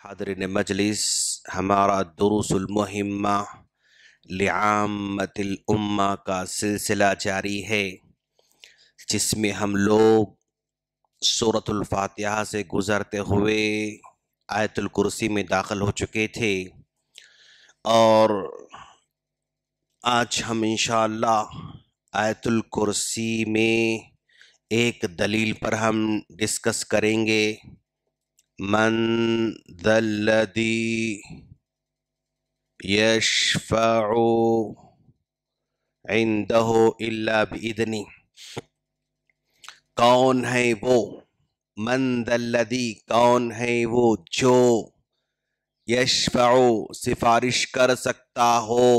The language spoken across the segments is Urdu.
حاضرین مجلس، ہمارا دروس المہمہ لعامت الامہ کا سلسلہ جاری ہے، جس میں ہم لوگ سورۃ الفاتحہ سے گزرتے ہوئے آیت الکرسی میں داخل ہو چکے تھے، اور آج ہم انشاءاللہ آیت الکرسی میں ایک دلیل پر ہم ڈسکس کریں گے۔ من ذا الذی یشفع عنده الا باذنہ، کون ہے وہ؟ من ذا الذی، کون ہے وہ جو یشفع، سفارش کر سکتا ہو،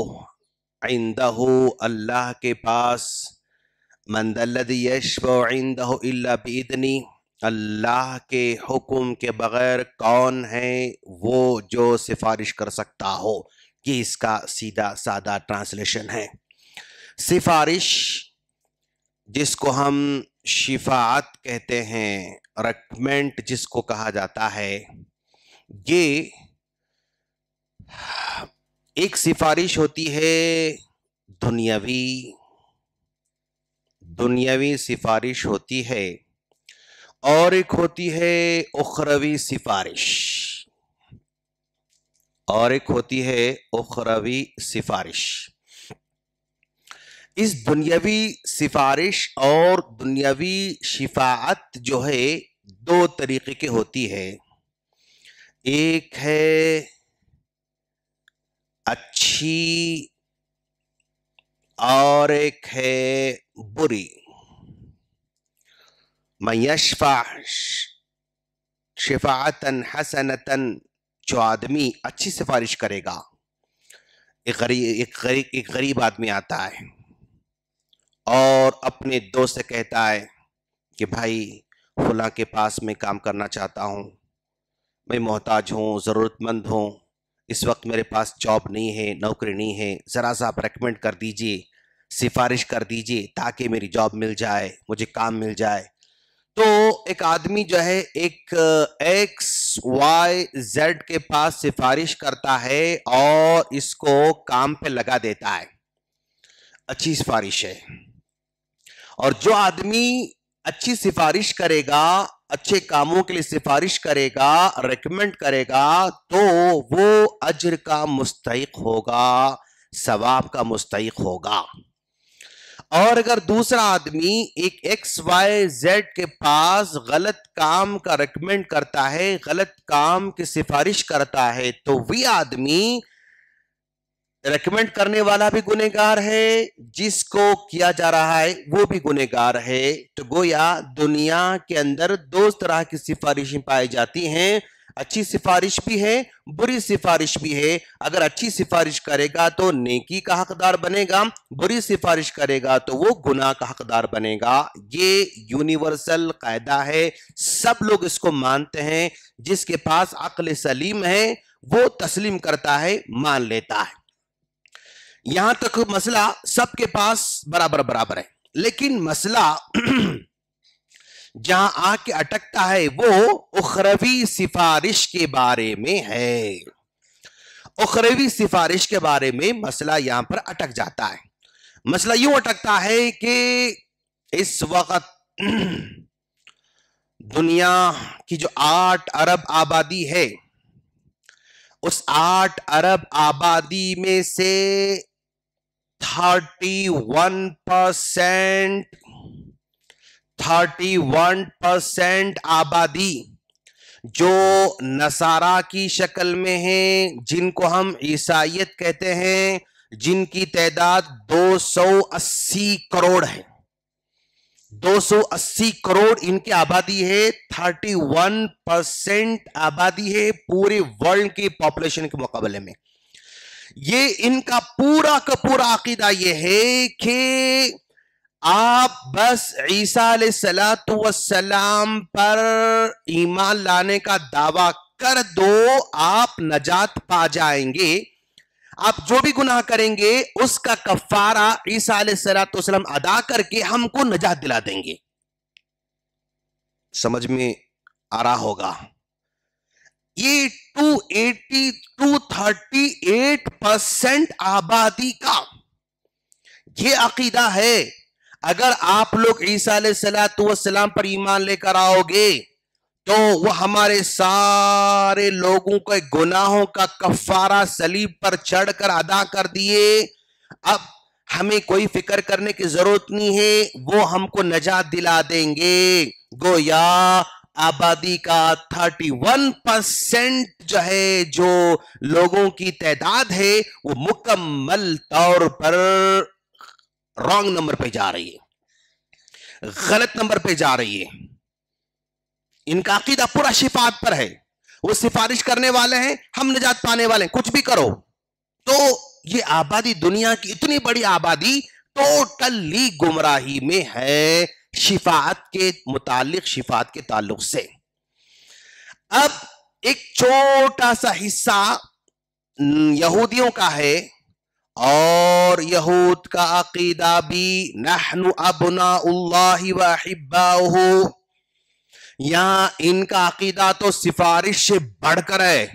عنده، اللہ کے پاس۔ من ذا الذی یشفع عنده الا باذنہ، اللہ کے حکم کے بغیر کون ہے وہ جو سفارش کر سکتا ہو؟ یہ اس کا سیدھا سادہ ٹرانسلیشن ہے۔ سفارش، جس کو ہم شفاعت کہتے ہیں، ریکمنڈ جس کو کہا جاتا ہے، یہ ایک سفارش ہوتی ہے دنیاوی سفارش ہوتی ہے، اور ایک ہوتی ہے اخروی سفارش، اس دنیاوی سفارش اور دنیاوی شفاعت جو ہے دو طریقے کی ہوتی ہے، ایک ہے اچھی اور ایک ہے بری۔ من یشفع شفاعتا حسنتا، جو آدمی اچھی سفارش کرے گا، ایک غریب آدمی آتا ہے اور اپنے دوست سے کہتا ہے کہ بھائی فلاں کے پاس میں کام کرنا چاہتا ہوں، میں محتاج ہوں، ضرورت مند ہوں، اس وقت میرے پاس جاب نہیں ہے، نوکری نہیں ہے، ذرا سا آپ ریکمنڈ کر دیجئے، سفارش کر دیجئے تاکہ میری جاب مل جائے، مجھے کام مل جائے۔ تو ایک آدمی جو ہے ایک ایکس وائی زیڈ کے پاس سفارش کرتا ہے اور اس کو کام پہ لگا دیتا ہے، اچھی سفارش ہے۔ اور جو آدمی اچھی سفارش کرے گا، اچھے کاموں کے لیے سفارش کرے گا، ریکمنڈ کرے گا، تو وہ اجر کا مستحق ہوگا، ثواب کا مستحق ہوگا۔ اور اگر دوسرا آدمی ایک ایکس وائی زیڈ کے پاس غلط کام کا ریکمنڈ کرتا ہے، غلط کام کی سفارش کرتا ہے، تو وہ آدمی ریکمنڈ کرنے والا بھی گنہگار ہے، جس کو کیا جا رہا ہے وہ بھی گنہگار ہے۔ تو گویا دنیا کے اندر دو طرح کی سفارشیں پائی جاتی ہیں، اچھی سفارش بھی ہے، بری سفارش بھی ہے۔ اگر اچھی سفارش کرے گا تو نیکی کا حقدار بنے گا، بری سفارش کرے گا تو وہ گناہ کا حقدار بنے گا۔ یہ یونیورسل قاعدہ ہے، سب لوگ اس کو مانتے ہیں، جس کے پاس عقل سلیم ہے وہ تسلیم کرتا ہے، مان لیتا ہے۔ یہاں تک مسئلہ سب کے پاس برابر ہے، لیکن مسئلہ جہاں آ کے اٹکتا ہے وہ اخروی سفارش کے بارے میں ہے۔ اخروی سفارش کے بارے میں مسئلہ یہاں پر اٹک جاتا ہے۔ مسئلہ یوں اٹکتا ہے کہ اس وقت دنیا کی جو 8 ارب آبادی ہے، اس 8 ارب آبادی میں سے 31% آبادی جو نصارہ کی شکل میں ہیں، جن کو ہم عیسائیت کہتے ہیں، جن کی تعداد 280 کروڑ ہے، 280 کروڑ ان کی آبادی ہے، 31% آبادی ہے پورے ورلڈ کی پاپولیشن کے مقابلے میں۔ یہ ان کا پورا کا پورا عقیدہ یہ ہے کہ آپ بس عیسیٰ علیہ السلام پر ایمان لانے کا دعویٰ کر دو، آپ نجات پا جائیں گے۔ آپ جو بھی گناہ کریں گے اس کا کفارہ عیسیٰ علیہ السلام ادا کر کے ہم کو نجات دلا دیں گے۔ سمجھ میں آ رہا ہوگا۔ یہ 38% آبادی کا یہ عقیدہ ہے. اگر آپ لوگ عیسیٰ علیہ السلام پر ایمان لے کر آؤ گے تو وہ ہمارے سارے لوگوں کے گناہوں کا کفارہ صلیب پر چڑھ کر ادا کر دیے. اب ہمیں کوئی فکر کرنے کی ضرورت نہیں ہے, وہ ہم کو نجات دلا دیں گے. گویا آبادی کا 31% جو ہے, جو لوگوں کی تعداد ہے, وہ مکمل طور پر رانگ نمبر پہ جا رہی ہے, غلط نمبر پہ جا رہی ہے. ان کا عقیدہ پورا شفاعت پر ہے. وہ سفارش کرنے والے ہیں, ہم نجات پانے والے ہیں, کچھ بھی کرو. تو یہ آبادی, دنیا کی اتنی بڑی آبادی ٹوٹلی گمراہی میں ہے شفاعت کے متعلق, شفاعت کے تعلق سے. اب ایک چھوٹا سا حصہ یہودیوں کا ہے, اور یہود کا عقیدہ بھی نحن ابناء اللہ و احباؤہ. یہاں ان کا عقیدہ تو سفارش سے بڑھ کر ہے.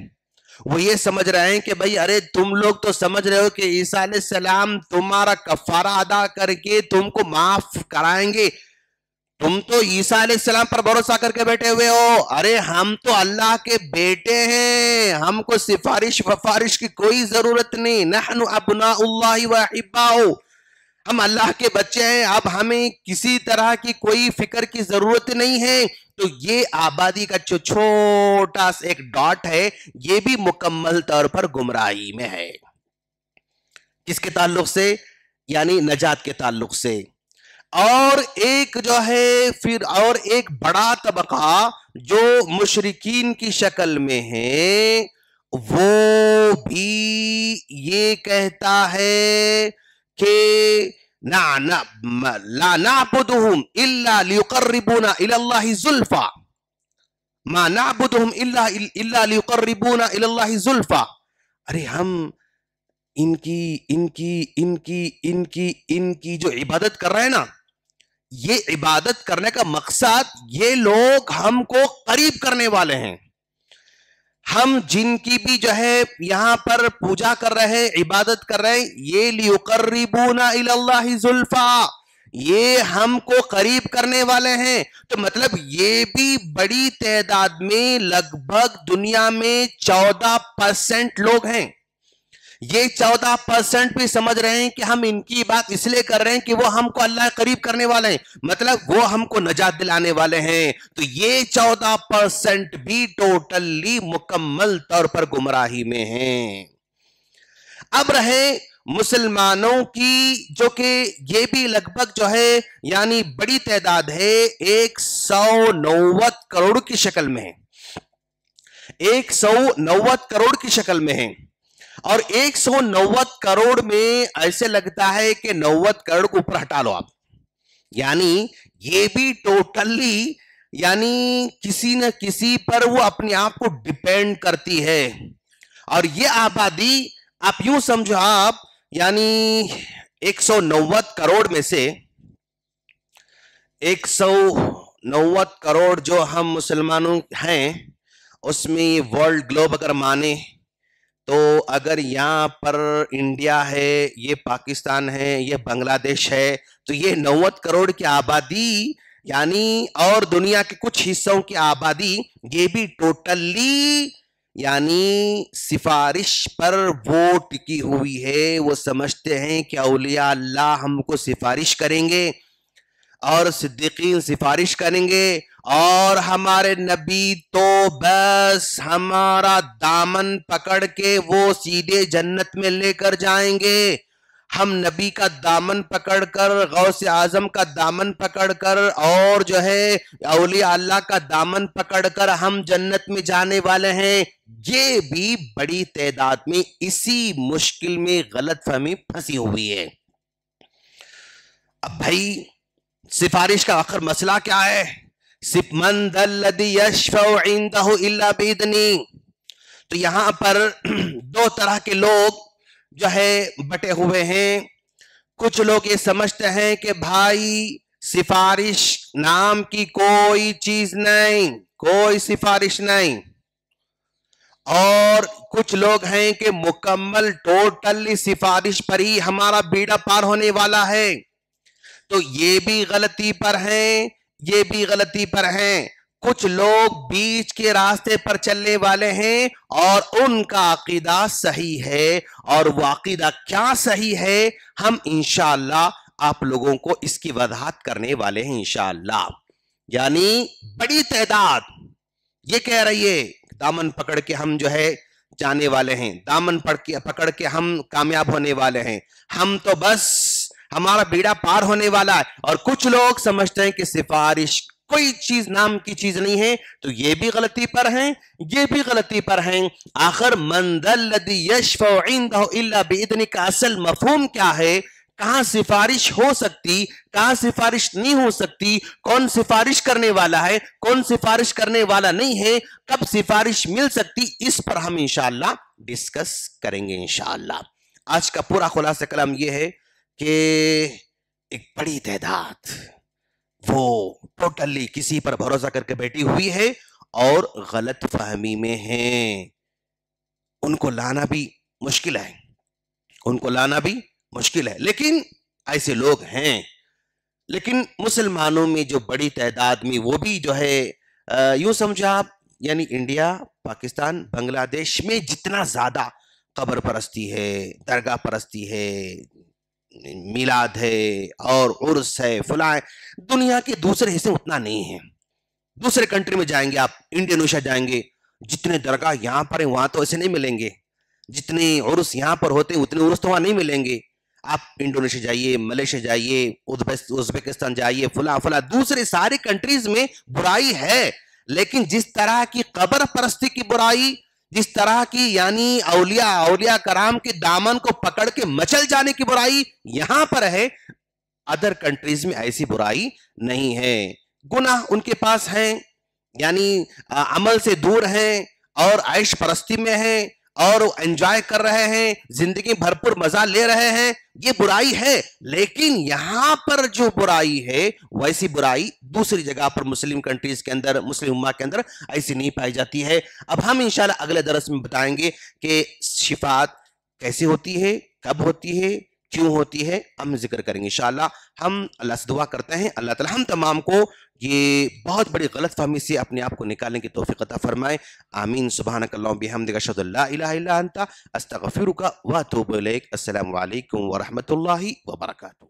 وہ یہ سمجھ رہے ہیں کہ بھئی ارے تم لوگ تو سمجھ رہے ہو کہ عیسیٰ علیہ السلام تمہارا کفارہ ادا کر کے تم کو معاف کرائیں گے, تم تو عیسیٰ علیہ السلام پر بھروسہ کر کے بیٹھے ہوئے ہو. ارے ہم تو اللہ کے بیٹے ہیں, ہم کو سفارش وفارش کی کوئی ضرورت نہیں. نحن ابناء اللہ و احباؤہ, ہم اللہ کے بچے ہیں, اب ہمیں کسی طرح کی کوئی فکر کی ضرورت نہیں ہے. تو یہ آبادی کا جو چھوٹا سا ایک ڈاٹ ہے, یہ بھی مکمل طور پر گمراہی میں ہے. کس کے تعلق سے؟ یعنی نجات کے تعلق سے. اور ایک جو ہے پھر اور ایک بڑا طبقہ جو مشرکین کی شکل میں ہے, وہ بھی یہ کہتا ہے کہ لا نعبدهم الا ليقربونا الى الله زلفا, ما نعبدهم الا ليقربونا الى الله زلفا. ارے ہم ان کی جو عبادت کر رہے ہیں نا, یہ عبادت کرنے کا مقصد یہ لوگ ہم کو قریب کرنے والے ہیں. ہم جن کی بھی جو ہے یہاں پر پوجا کر رہے ہیں, عبادت کر رہے ہیں, یہ لیقربونا الی اللہ زلفا, یہ ہم کو قریب کرنے والے ہیں. تو مطلب یہ بھی بڑی تعداد میں, لگ بھگ دنیا میں 14% لوگ ہیں. یہ 14% بھی سمجھ رہے ہیں کہ ہم ان کی بات اس لیے کر رہے ہیں کہ وہ ہم کو اللہ قریب کرنے والے ہیں, مطلب وہ ہم کو نجات دلانے والے ہیں. تو یہ 14% بھی ٹوٹلی مکمل طور پر گمراہی میں ہیں. اب رہے مسلمانوں کی, جو کہ یہ بھی لگ بھگ جو ہے یعنی بڑی تعداد ہے, 190 کروڑ کی شکل میں ہے, 190 کروڑ کی شکل میں ہے. اور 190 کروڑ میں ایسے لگتا ہے کہ 90 کروڑ کو اوپر ہٹا لو آپ, یعنی یہ بھی ٹوٹلی یعنی کسی نہ کسی پر وہ اپنے آپ کو ڈیپینڈ کرتی ہے. اور یہ آبادی آپ یوں سمجھو, آپ یعنی 190 کروڑ میں سے 190 کروڑ جو ہم مسلمانوں ہیں, اس میں یہ ورلڈ گلوب اگر مانے تو اگر یہاں پر انڈیا ہے, یہ پاکستان ہے, یہ بنگلہ دیش ہے, تو یہ 90 کروڑ کی آبادی یعنی اور دنیا کے کچھ حصوں کی آبادی, یہ بھی ٹوٹلی یعنی سفارش پر وہ ٹکی ہوئی ہے. وہ سمجھتے ہیں کہ اولیاء اللہ ہم کو سفارش کریں گے اور صدیقین سفارش کریں گے, اور ہمارے نبی تو بس ہمارا دامن پکڑ کے وہ سیدھے جنت میں لے کر جائیں گے. ہم نبی کا دامن پکڑ کر, غوث اعظم کا دامن پکڑ کر, اور جو ہے اولیاء اللہ کا دامن پکڑ کر ہم جنت میں جانے والے ہیں. یہ بھی بڑی تعداد میں اسی مشکل میں غلط فہمی پھنسی ہوئی ہے. اب بھائی سفارش کا آخر مسئلہ کیا ہے؟ من ذا الذی یشفع عندہ الا باذنہ. تو یہاں پر دو طرح کے لوگ جو ہے بٹے ہوئے ہیں. کچھ لوگ یہ سمجھتے ہیں کہ بھائی سفارش نام کی کوئی چیز نہیں, کوئی سفارش نہیں, اور کچھ لوگ ہیں کہ مکمل ٹوٹلی سفارش پر ہی ہمارا بیڑا پار ہونے والا ہے، تو یہ بھی غلطی پر ہیں، یہ بھی غلطی پر ہیں۔ کچھ لوگ بیچ کے راستے پر چلنے والے ہیں اور ان کا عقیدہ صحیح ہے، اور وہ عقیدہ کیا صحیح ہے ہم انشاءاللہ آپ لوگوں کو اس کی وضاحت کرنے والے ہیں انشاءاللہ۔ یعنی بڑی تعداد یہ کہہ رہی ہے دامن پکڑ کے ہم جو ہے جانے والے ہیں، دامن پکڑ کے ہم کامیاب ہونے والے ہیں، ہم تو بس ہمارا بیڑا پار ہونے والا ہے۔ اور کچھ لوگ سمجھتے ہیں کہ سفارش کوئی چیز نام کی چیز نہیں ہے، تو یہ بھی غلطی پر ہیں، یہ بھی غلطی پر ہیں۔ آخر من ذا الذی یشفع عندہ الا باذنہ کا اصل مفہوم کیا ہے؟ کہاں سفارش ہو سکتی، کہاں سفارش نہیں ہو سکتی، کون سفارش کرنے والا ہے، کون سفارش کرنے والا نہیں ہے، کب سفارش مل سکتی، اس پر ہم انشاءاللہ ڈسکس کریں گے انشاءاللہ۔ آج کا پورا خلاصہ کلام یہ ہے کہ ایک بڑی تعداد وہ ٹوٹلی کسی پر بھروسہ کر کے بیٹھی ہوئی ہے اور غلط فہمی میں ہیں، ان کو لانا بھی مشکل ہے، ان کو لانا بھی مشکل ہے، لیکن ایسے لوگ ہیں۔ لیکن مسلمانوں میں جو بڑی تعداد میں وہ بھی جو ہے یوں سمجھا آپ، یعنی انڈیا، پاکستان، بنگلہ دیش میں جتنا زیادہ قبر پرستی ہے، درگاہ پرستی ہے، میلاد ہے اور عرس ہے، فلاں ہے، دنیا کے دوسرے حصے اتنا نہیں ہے۔ دوسرے کنٹری میں جائیں گے آپ، انڈونیشیا جائیں گے، جتنے درگاہ یہاں پر ہیں وہاں تو ایسے نہیں ملیں گے، جتنے عرس یہاں پر ہوتے ہیں اتنے عرس تو وہاں نہیں ملیں گے۔ آپ انڈونیشیا جائیے، ملیشیا جائیے، ازبکستان جائیے، فلاں فلاں دوسرے سارے کنٹریز میں برائی ہے، لیکن جس طرح کی قبر پرستی کی برائی، جس طرح کی یعنی اولیاء کرام کے دامن کو پکڑ کے مچل جانے کی برائی یہاں پر ہے، ادر کنٹریز میں ایسی برائی نہیں ہے۔ گناہ ان کے پاس ہیں، یعنی عمل سے دور ہیں اور عیش پرستی میں ہیں اور انجوائے کر رہے ہیں، زندگی بھرپور مزہ لے رہے ہیں، یہ برائی ہے۔ لیکن یہاں پر جو برائی ہے ویسی برائی دوسری جگہ پر مسلم کنٹریز کے اندر، مسلم امہ کے اندر ایسی نہیں پائی جاتی ہے۔ اب ہم انشاءاللہ اگلے درس میں بتائیں گے کہ شفاعت کیسے ہوتی ہے، کب ہوتی ہے، کیوں ہوتی ہے، ہم ذکر کریں گے انشاءاللہ۔ ہم اللہ سے دعا کرتے ہیں اللہ تعالی ہم تمام کو یہ بہت بڑی غلط فہمی سے اپنے آپ کو نکالنے کی توفیق عطا فرمائے، آمین۔ سبحانک اللہم بحمدک اشہد ان لا الہ الا انت استغفرک واتوب الیک۔ السلام علیکم ورحمۃ اللہ وبرکاتہ۔